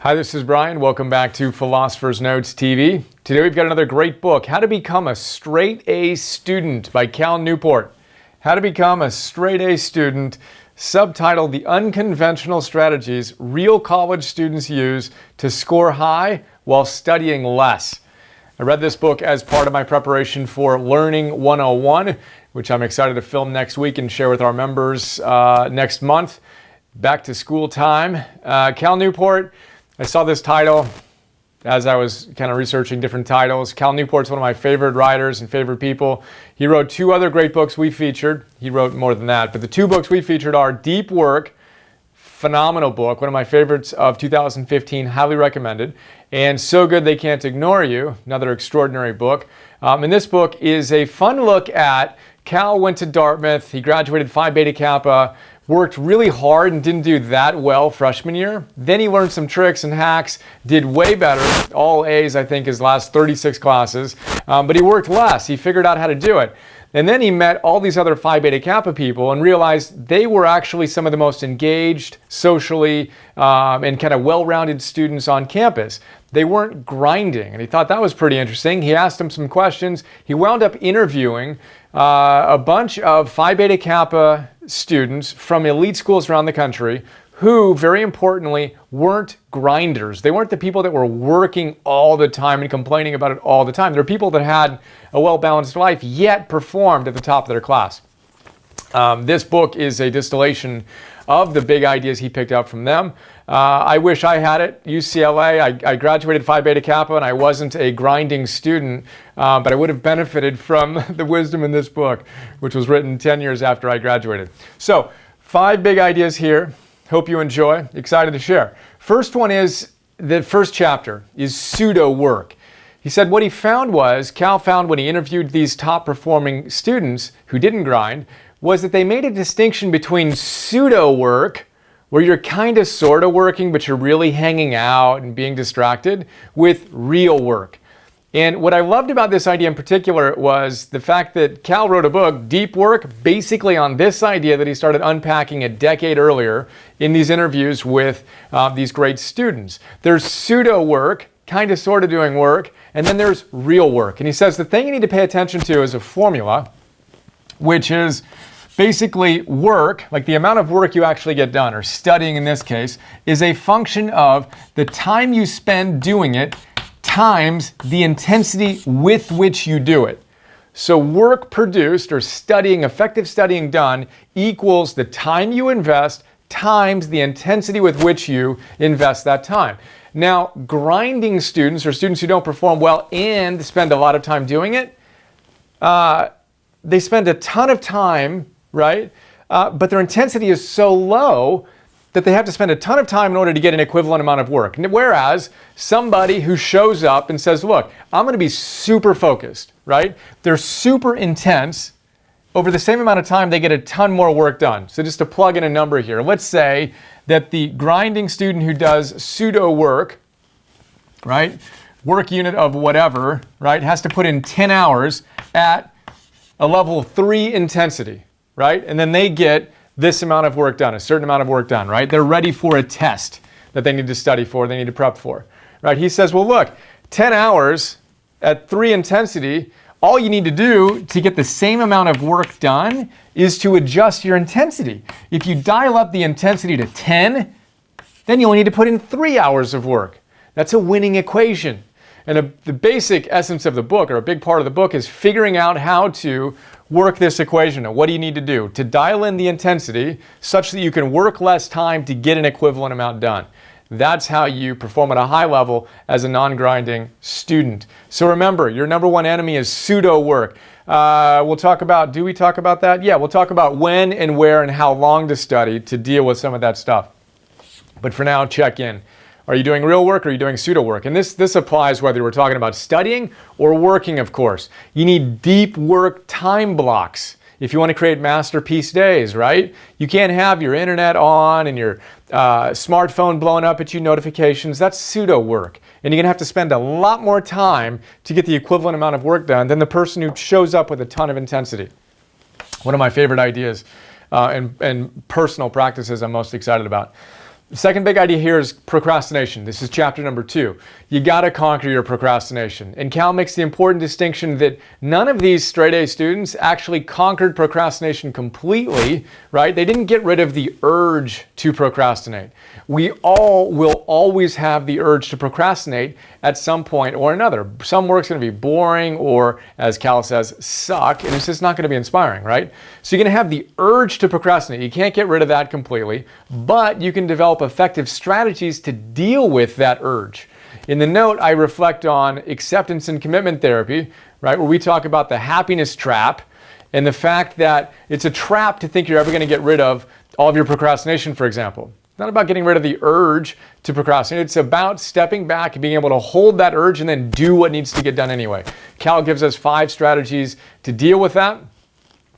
Hi, this is Brian. Welcome back to Philosopher's Notes TV. Today we've got another great book, How to Become a Straight A Student by Cal Newport. How to Become a Straight A Student, subtitled The Unconventional Strategies Real College Students Use to Score High While Studying Less. I read this book as part of my preparation for Learning 101, which I'm excited to film next week and share with our members next month. Back to school time. Cal Newport, I saw this title as I was kind of researching different titles. Cal Newport's one of my favorite writers and favorite people. He wrote two other great books we featured. He wrote more than that, but the two books we featured are Deep Work, phenomenal book, one of my favorites of 2015, highly recommended, and So Good They Can't Ignore You, another extraordinary book. And this book is a fun look at Cal went to Dartmouth, he graduated Phi Beta Kappa, worked really hard and didn't do that well freshman year. Then he learned some tricks and hacks, did way better, all A's I think his last 36 classes, but he worked less. He figured out how to do it. And then he met all these other Phi Beta Kappa people and realized they were actually some of the most engaged socially and kind of well-rounded students on campus. They weren't grinding, and he thought that was pretty interesting. He asked them some questions. He wound up interviewing a bunch of Phi Beta Kappa students from elite schools around the country who, very importantly, weren't grinders. They weren't the people that were working all the time and complaining about it all the time. They're people that had a well-balanced life, yet performed at the top of their class. This book is a distillation of the big ideas he picked up from them. I wish I had it. UCLA, I graduated Phi Beta Kappa and I wasn't a grinding student, but I would have benefited from the wisdom in this book, which was written 10 years after I graduated. So, 5 big ideas here. Hope you enjoy. Excited to share. First one is, the first chapter is Pseudo Work. He said what he found was, Cal found when he interviewed these top performing students who didn't grind, was that they made a distinction between pseudo work, where you're kind of sort of working, but you're really hanging out and being distracted, with real work. And what I loved about this idea in particular was the fact that Cal wrote a book, Deep Work, basically on this idea that he started unpacking a decade earlier in these interviews with these great students. There's pseudo work, kind of sort of doing work, and then there's real work. And he says the thing you need to pay attention to is a formula, which is basically work, like the amount of work you actually get done, or studying in this case, is a function of the time you spend doing it times the intensity with which you do it. So work produced, or studying, effective studying done, equals the time you invest times the intensity with which you invest that time. Now, grinding students, or students who don't perform well and spend a lot of time doing it, they spend a ton of time, right? But their intensity is so low that they have to spend a ton of time in order to get an equivalent amount of work. Whereas somebody who shows up and says, look, I'm going to be super focused, right? They're super intense. Over the same amount of time, they get a ton more work done. So just to plug in a number here, let's say that the grinding student who does pseudo work, right? Work unit of whatever, right? Has to put in 10 hours at a level 3 intensity, right? And then they get this amount of work done, a certain amount of work done, right? They're ready for a test that they need to study for, they need to prep for, right? He says, well, look, 10 hours at 3 intensity, all you need to do to get the same amount of work done is to adjust your intensity. If you dial up the intensity to 10, then you only need to put in 3 hours of work. That's a winning equation. And the basic essence of the book, or a big part of the book, is figuring out how to work this equation. Now, what do you need to do to dial in the intensity such that you can work less time to get an equivalent amount done? That's how you perform at a high level as a non-grinding student. So remember, your number one enemy is pseudo work. We'll talk about, do we talk about that? Yeah, we'll talk about when and where and how long to study to deal with some of that stuff. But for now, check in. Are you doing real work or are you doing pseudo work? And this applies whether we're talking about studying or working, of course. You need deep work time blocks if you want to create masterpiece days, right? You can't have your internet on and your smartphone blowing up at you notifications. That's pseudo work. And you're going to have to spend a lot more time to get the equivalent amount of work done than the person who shows up with a ton of intensity. One of my favorite ideas and personal practices I'm most excited about. The second big idea here is procrastination. This is chapter number 2. You got to conquer your procrastination. And Cal makes the important distinction that none of these straight A students actually conquered procrastination completely, right? They didn't get rid of the urge to procrastinate. We all will always have the urge to procrastinate at some point or another. Some work's going to be boring or, as Cal says, suck, and it's just not going to be inspiring, right? So you're going to have the urge to procrastinate. You can't get rid of that completely, but you can develop effective strategies to deal with that urge. In the note, I reflect on acceptance and commitment therapy, right, where we talk about the happiness trap and the fact that it's a trap to think you're ever going to get rid of all of your procrastination, for example. It's not about getting rid of the urge to procrastinate. It's about stepping back and being able to hold that urge and then do what needs to get done anyway. Cal gives us 5 strategies to deal with that.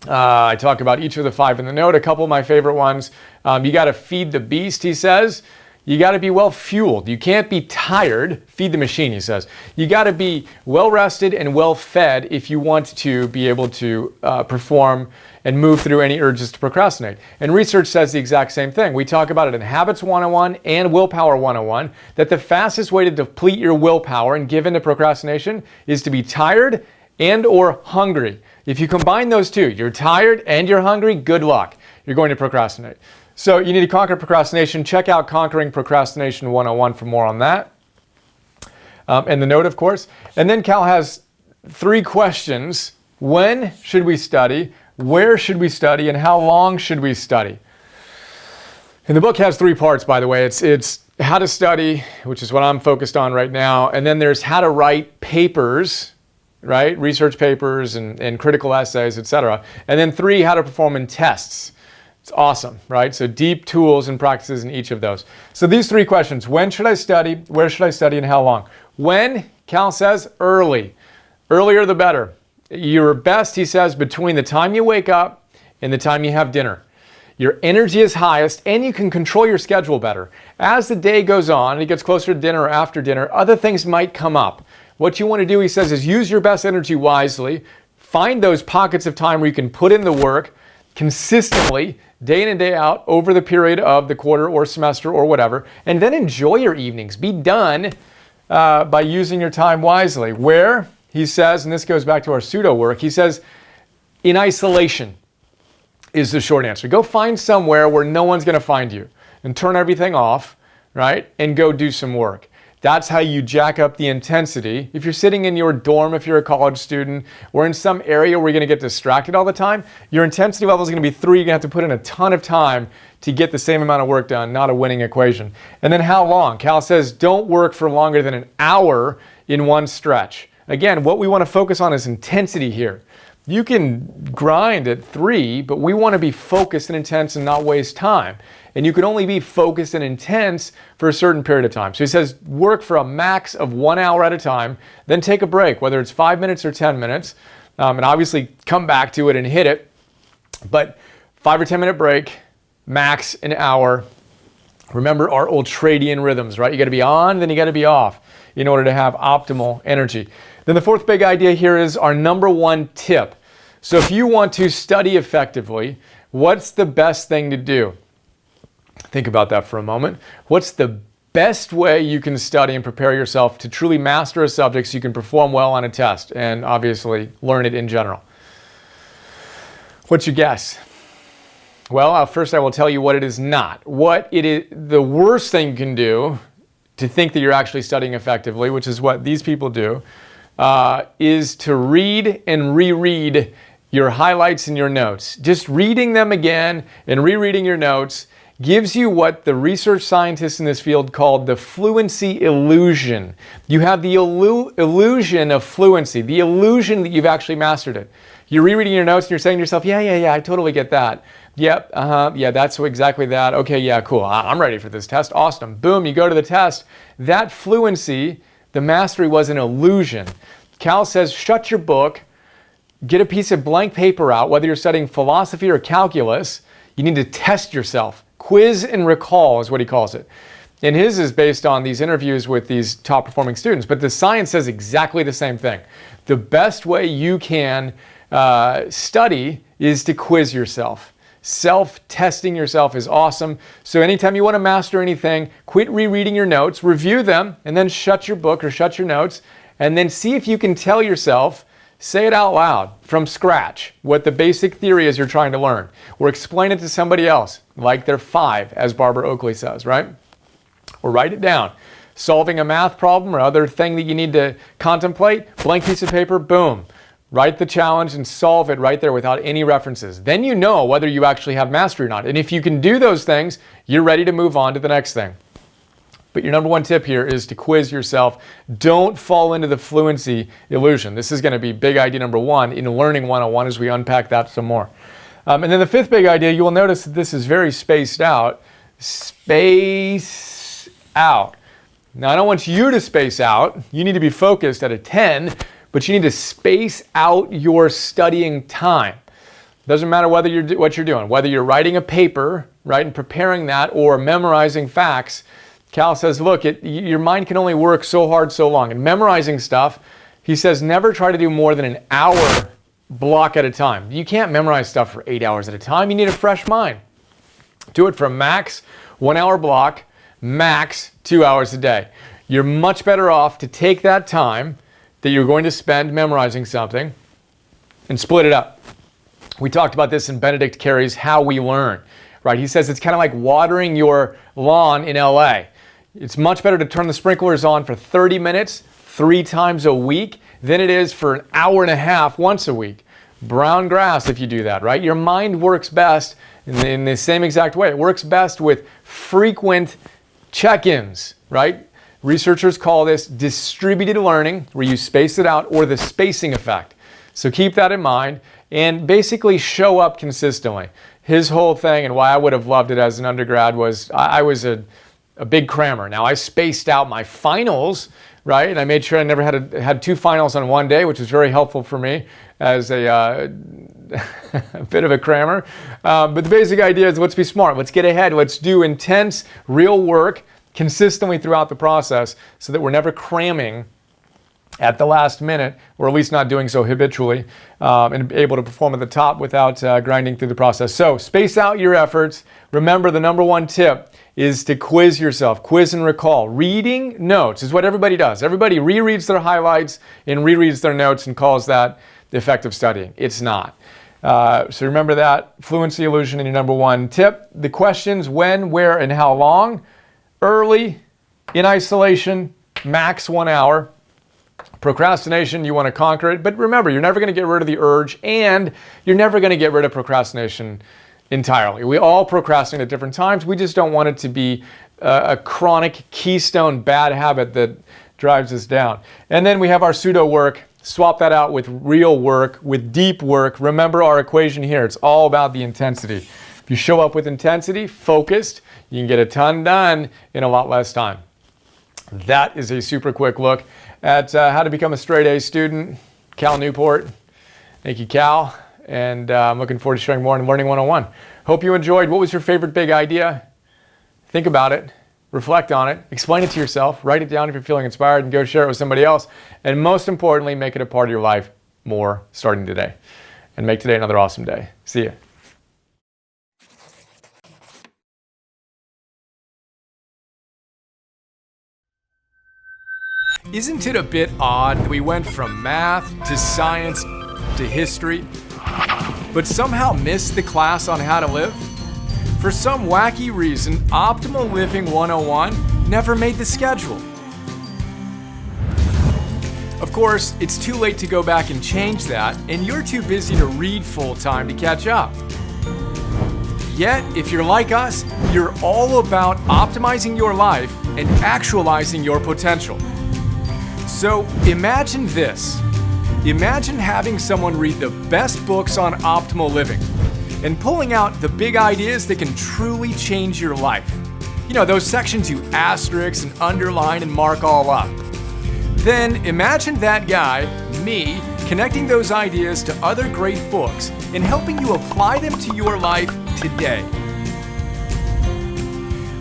I talk about each of the 5 in the note. A couple of my favorite ones. You got to feed the beast, he says. You got to be well fueled. You can't be tired. Feed the machine, he says. You got to be well rested and well fed if you want to be able to perform and move through any urges to procrastinate. And research says the exact same thing. We talk about it in Habits 101 and Willpower 101, that the fastest way to deplete your willpower and give in to procrastination is to be tired and or hungry. If you combine those two, you're tired and you're hungry, good luck. You're going to procrastinate. So you need to conquer procrastination. Check out Conquering Procrastination 101 for more on that. And the note, of course. And then Cal has 3 questions. When should we study? Where should we study? And how long should we study? And the book has 3 parts, by the way. It's how to study, which is what I'm focused on right now. And then there's how to write papers, right? Research papers and critical essays, etc. And then 3, how to perform in tests. It's awesome, right? So deep tools and practices in each of those. So these 3 questions: when should I study? Where should I study? And how long? When, Cal says, early. Earlier the better. You're best, he says, between the time you wake up and the time you have dinner. Your energy is highest and you can control your schedule better. As the day goes on and it gets closer to dinner or after dinner, other things might come up. What you want to do, he says, is use your best energy wisely. Find those pockets of time where you can put in the work consistently, day in and day out, over the period of the quarter or semester or whatever, and then enjoy your evenings. Be done by using your time wisely. Where, he says, and this goes back to our pseudo work, he says, in isolation is the short answer. Go find somewhere where no one's going to find you and turn everything off, right, and go do some work. That's how you jack up the intensity. If you're sitting in your dorm, if you're a college student, or in some area where you're going to get distracted all the time, your intensity level is going to be 3. You're going to have to put in a ton of time to get the same amount of work done, not a winning equation. And then how long? Cal says don't work for longer than an hour in one stretch. Again, what we want to focus on is intensity here. You can grind at 3, but we want to be focused and intense and not waste time. And you can only be focused and intense for a certain period of time. So he says work for a max of 1 hour at a time, then take a break, whether it's 5 minutes or 10 minutes, and obviously come back to it and hit it. But 5 or 10 minute break, max an hour. Remember our ultradian rhythms, right? You got to be on, then you got to be off in order to have optimal energy. Then the 4th big idea here is our number 1 tip. So if you want to study effectively, what's the best thing to do? Think about that for a moment. What's the best way you can study and prepare yourself to truly master a subject so you can perform well on a test and obviously learn it in general? What's your guess? Well, first I will tell you what it is not. What it is, the worst thing you can do to think that you're actually studying effectively, which is what these people do, is to read and reread your highlights and your notes. Just reading them again and rereading your notes gives you what the research scientists in this field called the fluency illusion. You have the illusion of fluency, the illusion that you've actually mastered it. You're rereading your notes and you're saying to yourself, yeah, I totally get that. Yep, yeah, that's exactly that. Okay, yeah, cool, I'm ready for this test, awesome. Boom, you go to the test. That fluency, the mastery, was an illusion. Cal says, shut your book, get a piece of blank paper out, whether you're studying philosophy or calculus, you need to test yourself. Quiz and recall is what he calls it. And his is based on these interviews with these top performing students, but the science says exactly the same thing. The best way you can study is to quiz yourself. Self-testing yourself is awesome. So anytime you want to master anything, quit rereading your notes, review them, and then shut your book or shut your notes, and then see if you can tell yourself, say it out loud from scratch, what the basic theory is you're trying to learn. Or explain it to somebody else, like they're 5, as Barbara Oakley says, right? Or write it down. Solving a math problem or other thing that you need to contemplate, blank piece of paper, boom. Write the challenge and solve it right there without any references. Then you know whether you actually have mastery or not. And if you can do those things, you're ready to move on to the next thing. But your number one tip here is to quiz yourself. Don't fall into the fluency illusion. This is going to be big idea number 1 in Learning 101 as we unpack that some more. And then the 5th big idea, you will notice that this is very spaced out. Space out. Now, I don't want you to space out. You need to be focused at a 10, but you need to space out your studying time. Doesn't matter what you're doing, whether you're writing a paper, right, and preparing that, or memorizing facts. Cal says, look, your mind can only work so hard so long. And memorizing stuff, he says, never try to do more than an hour block at a time. You can't memorize stuff for 8 hours at a time. You need a fresh mind. Do it for max 1 hour block, max 2 hours a day. You're much better off to take that time that you're going to spend memorizing something and split it up. We talked about this in Benedict Carey's How We Learn, right? He says it's kind of like watering your lawn in LA. It's much better to turn the sprinklers on for 30 minutes 3 times a week than it is for an hour and a half once a week. Brown grass if you do that, right? Your mind works best in the same exact way. It works best with frequent check-ins, right? Researchers call this distributed learning, where you space it out, or the spacing effect. So keep that in mind and basically show up consistently. His whole thing, and why I would have loved it as an undergrad, was I was a big crammer. Now, I spaced out my finals, right? And I made sure I never had 2 finals on one day, which was very helpful for me as a bit of a crammer. But the basic idea is, let's be smart. Let's get ahead. Let's do intense, real work consistently throughout the process so that we're never cramming at the last minute, or at least not doing so habitually, and able to perform at the top without grinding through the process. So space out your efforts. Remember, the number 1 tip is to quiz yourself. Quiz and recall. Reading notes is what everybody does. Everybody rereads their highlights and rereads their notes and calls that effective studying. It's not. So remember that. Fluency illusion in your number 1 tip. The questions: when, where, and how long. Early, in isolation, max 1 hour. Procrastination, you want to conquer it. But remember, you're never going to get rid of the urge, and you're never going to get rid of procrastination entirely. We all procrastinate at different times. We just don't want it to be a chronic keystone bad habit that drives us down. And then we have our pseudo work. Swap that out with real work, with deep work. Remember our equation here. It's all about the intensity. If you show up with intensity, focused, you can get a ton done in a lot less time. That is a super quick look at how to become a straight A student. Cal Newport. Thank you, Cal. And I'm looking forward to sharing more in Learning 101. Hope you enjoyed. What was your favorite big idea? Think about it. Reflect on it. Explain it to yourself. Write it down if you're feeling inspired, and go share it with somebody else. And most importantly, make it a part of your life more starting today. And make today another awesome day. See ya. Isn't it a bit odd that we went from math to science to history, but somehow missed the class on how to live? For some wacky reason, Optimal Living 101 never made the schedule. Of course, it's too late to go back and change that, and you're too busy to read full-time to catch up. Yet, if you're like us, you're all about optimizing your life and actualizing your potential. So imagine this. Imagine having someone read the best books on optimal living and pulling out the big ideas that can truly change your life. You know, those sections you asterisk and underline and mark all up. Then imagine that guy, me, connecting those ideas to other great books and helping you apply them to your life today.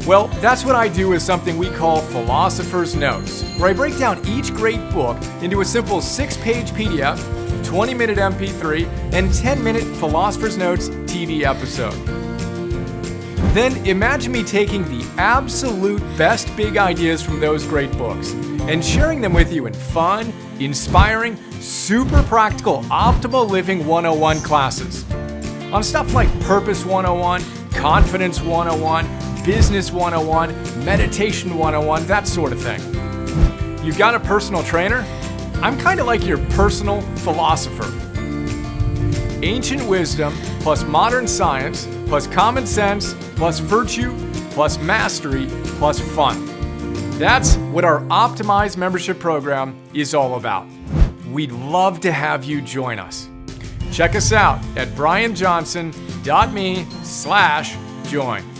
Well, that's what I do with something we call Philosopher's Notes, where I break down each great book into a simple 6-page PDF 20-minute MP3, and 10-minute Philosopher's Notes TV episode. Then imagine me taking the absolute best big ideas from those great books and sharing them with you in fun, inspiring, super practical, optimal living 101 classes. On stuff like Purpose 101, Confidence 101, Business 101, Meditation 101, that sort of thing. You've got a personal trainer? I'm kind of like your personal philosopher. Ancient wisdom plus modern science plus common sense plus virtue plus mastery plus fun. That's what our optimized membership program is all about. We'd love to have you join us. Check us out at brianjohnson.me/join.